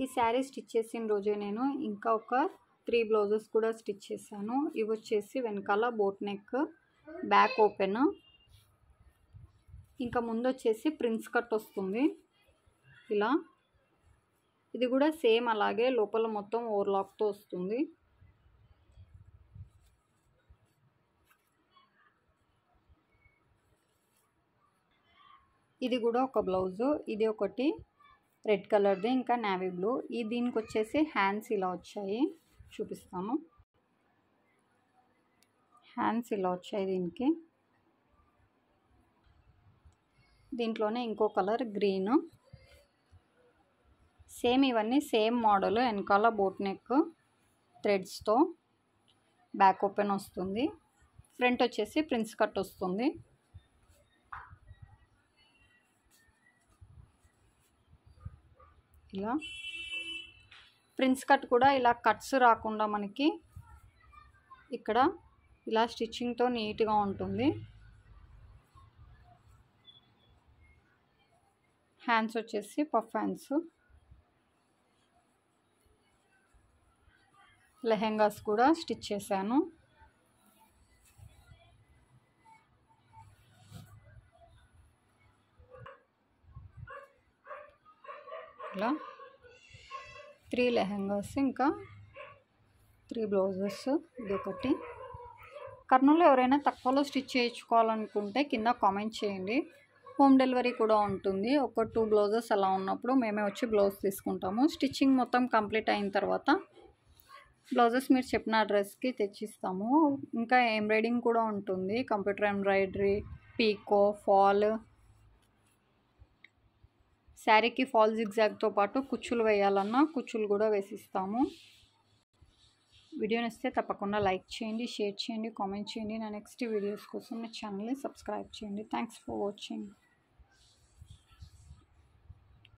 ఈ శారీ స్టిచ్ చేసిన రోజే నేను ఇంకా ఒక 3 బ్లౌజెస్ కూడా స్టిచ్ చేశాను. ఇవి వచ్చేసి వెనకాల బోట్ నెక్, బ్యాక్ ఓపెన్, ఇంకా ముందు వచ్చేసి ప్రిన్స్ కట్ వస్తుంది ఇలా. ఇది కూడా సేమ్ అలాగే లోపల మొత్తం ఓవర్లాక్తో వస్తుంది. ఇది కూడా ఒక బ్లౌజు. ఇది ఒకటి రెడ్ కలర్ది, ఇంకా నేవీ బ్లూ. దీనికి వచ్చేసి హ్యాండ్స్ ఇలా వచ్చాయి, చూపిస్తాను. హ్యాండ్స్ ఇలా వచ్చాయి దీనికి. దీంట్లోనే ఇంకో కలర్ గ్రీన్. సేమ్ ఇవన్నీ సేమ్ మోడల్. వెనకాల బోట్ నెక్ థ్రెడ్స్తో బ్యాక్ ఓపెన్ వస్తుంది. ఫ్రంట్ వచ్చేసి ప్రిన్స్ కట్ వస్తుంది. ఇలా ప్రిన్స్ కట్ కూడా ఇలా కట్స్ రాకుండా మనకి ఇక్కడ ఇలా స్టిచ్చింగ్తో నీట్గా ఉంటుంది. హ్యాండ్స్ వచ్చేసి పఫ్ హ్యాండ్స్. లెహెంగాస్ కూడా స్టిచ్ చేశాను. ఇలా 3 లెహెంగాస్, ఇంకా 3 బ్లౌజెస్. ఇది ఒకటి. కర్నూలులో ఎవరైనా తక్కువలో స్టిచ్ చేయించుకోవాలనుకుంటే కింద కామెంట్ చేయండి. హోమ్ డెలివరీ కూడా ఉంటుంది. ఒక 2 బ్లౌజెస్ అలా ఉన్నప్పుడు మేమే వచ్చి బ్లౌజ్ తీసుకుంటాము. స్టిచ్చింగ్ మొత్తం కంప్లీట్ అయిన తర్వాత బ్లౌజెస్ మీరు చెప్పిన అడ్రస్కి తెచ్చిస్తాము. ఇంకా ఎంబ్రాయిడింగ్ కూడా ఉంటుంది. కంప్యూటర్ ఎంబ్రాయిడరీ, పీకో, ఫాల్, శారీకి ఫాల్ జిగ్జాగ్తో పాటు కుచ్చులు వేయాలన్నా కుచ్చులు కూడా వేసిస్తాము. వీడియో నచ్చితే తప్పకుండా లైక్ చేయండి, షేర్ చేయండి, కామెంట్ చేయండి. నా నెక్స్ట్ వీడియోస్ కోసం నా ఛానల్ని సబ్స్క్రైబ్ చేయండి. Thanks for watching.